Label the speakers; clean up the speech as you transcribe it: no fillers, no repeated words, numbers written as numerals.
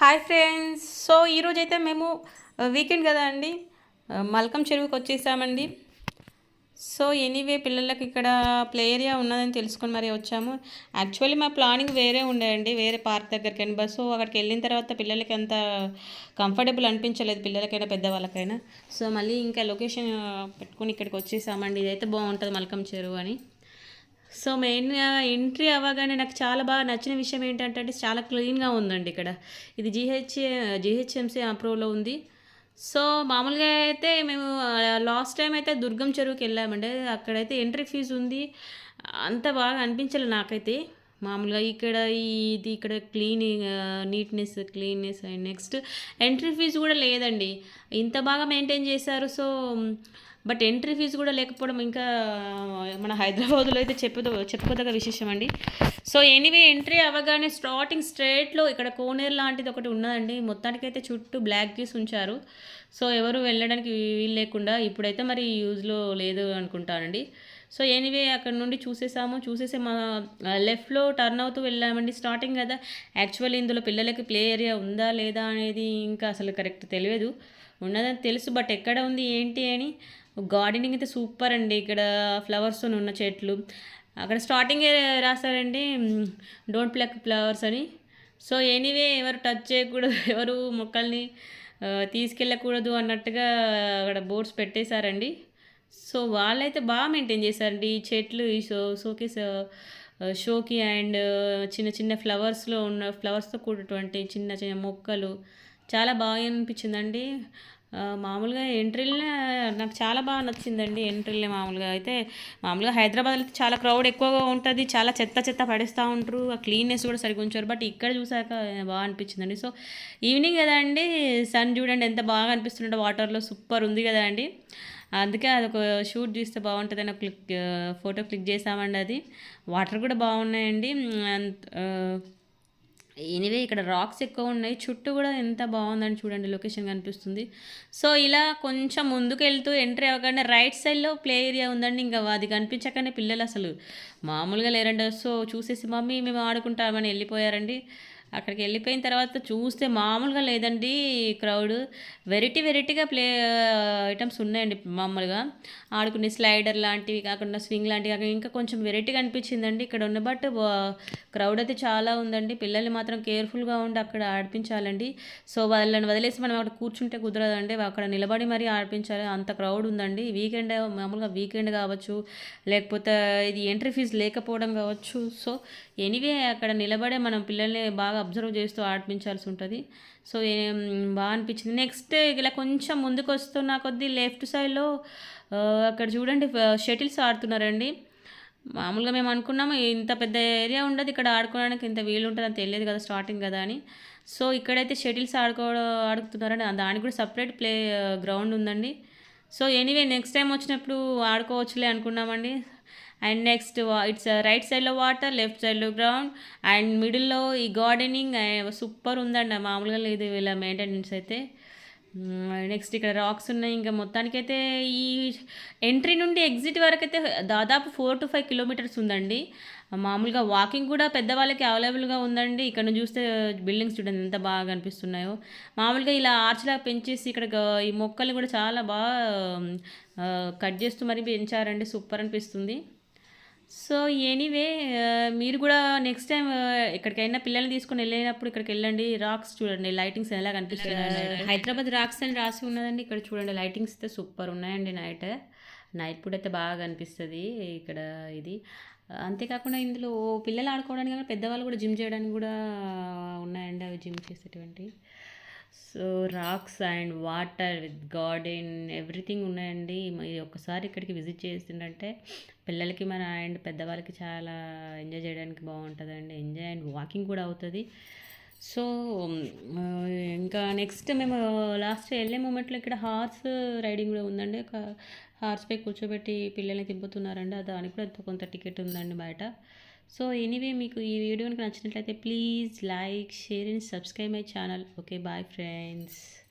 Speaker 1: Hi friends. So ఈరోజైతే మేము weekend కదా అండి, మల్కం చెరువుకి వచ్చేసామండి. సో ఎనీవే పిల్లలకి ఇక్కడ ప్లే ఏరియా ఉన్నదని తెలుసుకొని మరి వచ్చాము. యాక్చువల్లీ మా ప్లానింగ్ వేరే ఉండేయండి, వేరే పార్క్ దగ్గరికి అండి. బస్సు అక్కడికి వెళ్ళిన తర్వాత పిల్లలకి అంత కంఫర్టబుల్ అనిపించలేదు, పిల్లలకైనా పెద్దవాళ్ళకైనా. సో మళ్ళీ ఇంకా లొకేషన్ పెట్టుకుని ఇక్కడికి వచ్చేసామండి. ఇదైతే బాగుంటుంది మల్కం చెరువు అని. సో మెయిన్గా ఎంట్రీ అవ్వగానే నాకు చాలా బాగా నచ్చిన విషయం ఏంటంటే చాలా క్లీన్గా ఉందండి ఇక్కడ. ఇది జిహెచ్ఎంసీ అప్రూవ్లో ఉంది. సో మామూలుగా అయితే మేము లాస్ట్ టైం అయితే దుర్గం చెరువుకి వెళ్ళామండి. అక్కడైతే ఎంట్రీ ఫీజు ఉంది, అంత బాగా అనిపించలేదు నాకైతే. మామూలుగా ఇక్కడ ఇక్కడ cleanness and next entry fee కూడా లేదండి. ఇంత బాగా మెయింటైన్ చేశారు. సో బట్ ఎంట్రీ ఫీజు కూడా లేకపోవడం ఇంకా మన హైదరాబాద్లో అయితే చెప్పుకోదగ్గ విశేషం అండి. సో ఎనీవే ఎంట్రీ అవ్వగానే స్టార్టింగ్ స్ట్రేట్లో ఇక్కడ కోనేరు లాంటిది ఒకటి ఉన్నదండి. మొత్తానికైతే చుట్టూ బ్లాక్ గీస్ ఉంచారు. సో ఎవరు వెళ్ళడానికి వీలు లేకుండా, ఇప్పుడైతే మరి యూజ్లో లేదు అనుకుంటానండి. సో ఎనీవే అక్కడ నుండి చూసేసి మా లెఫ్ట్లో టర్న్ అవుతూ వెళ్ళామండి. స్టార్టింగ్ కదా, యాక్చువల్లీ ఇందులో పిల్లలకి ప్లే ఏరియా ఉందా లేదా అనేది ఇంకా అసలు కరెక్ట్ తెలియదు. ఉన్నదని తెలుసు, బట్ ఎక్కడ ఉంది ఏంటి అని. గార్డెనింగ్ అయితే సూపర్ అండి. ఇక్కడ ఫ్లవర్స్తో ఉన్న చెట్లు, అక్కడ స్టార్టింగే రాస్తారండి డోంట్ ప్లక్ ఫ్లవర్స్ అని. సో ఎనీవే ఎవరు టచ్ చేయకూడదు, ఎవరు మొక్కల్ని తీసుకెళ్ళకూడదు అన్నట్టుగా అక్కడ బోర్డ్స్ పెట్టేశారండి. సో వాళ్ళైతే బాగా మెయింటైన్ చేశారండి ఈ చెట్లు, ఈ షోకి అండ్ చిన్న చిన్న ఫ్లవర్స్తో కూడినటువంటి చిన్న చిన్న మొక్కలు చాలా బాగా అనిపించిందండి. మామూలుగా ఎంట్రీలనే నాకు చాలా బాగా నచ్చిందండి. ఎంట్రీలే మామూలుగా హైదరాబాద్లో అయితే చాలా క్రౌడ్ ఎక్కువగా ఉంటుంది, చాలా చెత్త పడేస్తూ ఉంటారు, ఆ క్లీన్నెస్ కూడా సరిగ్గా ఉంచారు. బట్ ఇక్కడ చూసాక బాగా అనిపించిందండి. సో ఈవినింగ్ కదా అండి, సన్ చూడండి ఎంత బాగా అనిపిస్తుంటే వాటర్లో, సూపర్ ఉంది కదా అండి. అందుకే అదొక షూట్ తీస్తే బాగుంటుందని ఒక ఫోటో క్లిక్ చేసామండి. అది వాటర్ కూడా బాగున్నాయండి. ఎనీవే ఇక్కడ రాక్స్ ఎక్కువ ఉన్నాయి, చుట్టూ కూడా ఎంత బాగుందని చూడండి, లొకేషన్ కనిపిస్తుంది. సో ఇలా కొంచెం ముందుకు వెళ్తూ ఎంట్రీ అవ్వగానే రైట్ సైడ్లో ప్లే ఏరియా ఉందండి. ఇంకా అది కనిపించగానే పిల్లలు అసలు మామూలుగా లేరండి. సో చూసేసి మమ్మీ మేము ఆడుకుంటామని వెళ్ళిపోయారండి. అక్కడికి వెళ్ళిపోయిన తర్వాత చూస్తే మామూలుగా లేదండి క్రౌడ్. వెరైటీగా ఐటమ్స్ ఉన్నాయండి. మామూలుగా ఆడుకునే స్లైడర్ లాంటివి కాకుండా, స్వింగ్ లాంటివి కాకుండా ఇంకా కొంచెం వెరైటీగా అనిపించిందండి ఇక్కడ ఉన్న. బట్ క్రౌడ్ అయితే చాలా ఉందండి. పిల్లల్ని మాత్రం కేర్ఫుల్గా ఉండి అక్కడ ఆడిపించాలండి. సో వాళ్ళని వదిలేసి మనం అక్కడ కూర్చుంటే కుదరదండి, అక్కడ నిలబడి మరీ ఆడిపించాలి, అంత క్రౌడ్ ఉందండి. మామూలుగా వీకెండ్ కావచ్చు, లేకపోతే ఇది ఎంట్రీ ఫీజు లేకపోవడం కావచ్చు. సో ఎనీవే అక్కడ నిలబడే మనం పిల్లల్ని బాగా అబ్జర్వ్ చేస్తూ ఆడిపించాల్సి ఉంటుంది. సో బాగా అనిపించింది. నెక్స్ట్ ఇలా కొంచెం ముందుకు వస్తున్న కొద్దీ లెఫ్ట్ సైడ్లో అక్కడ చూడండి షటిల్స్ ఆడుతున్నారండి. మామూలుగా మేము అనుకున్నాము ఇంత పెద్ద ఏరియా ఉండదు ఇక్కడ ఆడుకోవడానికి, ఇంత వీలు ఉంటుందని తెలియదు కదా, స్టార్టింగ్ కదా అని. సో ఇక్కడైతే షటిల్స్ ఆడుతున్నారండి. దానికి కూడా సపరేట్ గ్రౌండ్ ఉందండి. సో ఎనీవే నెక్స్ట్ టైం వచ్చినప్పుడు ఆడుకోవచ్చులే అనుకున్నామండి. అండ్ నెక్స్ట్ ఇట్స్ రైట్ సైడ్లో వాటర్, లెఫ్ట్ సైడ్లో గ్రౌండ్ అండ్ మిడిల్లో ఈ గార్డెనింగ్ సూపర్ ఉందండి. మామూలుగా లేదు వీళ్ళ మెయింటెనెన్స్ అయితే. నెక్స్ట్ ఇక్కడ రాక్స్ ఉన్నాయి. ఇంకా మొత్తానికైతే ఈ ఎంట్రీ నుండి ఎగ్జిట్ వరకు అయితే దాదాపు 4 to 5 కిలోమీటర్స్ ఉందండి. మామూలుగా వాకింగ్ కూడా పెద్దవాళ్ళకి అవైలబుల్గా ఉందండి. ఇక్కడ నుంచి చూస్తే బిల్డింగ్స్ చూడండి ఎంత బాగా కనిపిస్తున్నాయో. మామూలుగా ఇలా ఆర్చ్లా పెంచేసి ఇక్కడ ఈ మొక్కలు కూడా చాలా బాగా కట్ చేస్తూ మరీ పెంచారండి, సూపర్ అనిపిస్తుంది. సో ఎనీవే మీరు కూడా నెక్స్ట్ టైం ఎక్కడికైనా పిల్లల్ని తీసుకొని వెళ్ళినప్పుడు ఇక్కడికి వెళ్ళండి. రాక్స్ చూడండి, లైటింగ్స్ ఎలా కనిపిస్తున్నాయి. హైదరాబాద్ రాక్స్ అని రాసి ఉన్నదండి. ఇక్కడ చూడండి లైటింగ్స్ అయితే సూపర్ ఉన్నాయండి. నైట్ పూట అయితే బాగా అనిపిస్తుంది ఇక్కడ ఇది. అంతేకాకుండా ఇందులో పిల్లలు ఆడుకోవడానికి కానీ పెద్దవాళ్ళు కూడా జిమ్ చేయడానికి కూడా ఉన్నాయండి, అవి జిమ్ చేసేటువంటి. So racks and water with garden everything ఉన్నాయండి. మీరు ఒక్కసారి ఇక్కడికి విజిట్ చేసిందంటే పిల్లలకి అండ్ పెద్దవాళ్ళకి చాలా ఎంజాయ్ చేయడానికి బాగుంటుందండి. ఎంజాయ్ అండ్ వాకింగ్ కూడా అవుతుంది. సో ఇంకా నెక్స్ట్ మేము లాస్ట్ వెళ్ళే మూమెంట్లో ఇక్కడ హార్స్ రైడింగ్ కూడా ఉందండి. ఒక హార్స్పై కూర్చోబెట్టి పిల్లల్ని తిప్పుతున్నారండి. దానికి కూడా కొంత టికెట్ ఉందండి బయట. సో ఎనీవే మీకు ఈ వీడియో కనుక నచ్చినట్లయితే please like, share and subscribe my channel. Okay, bye friends.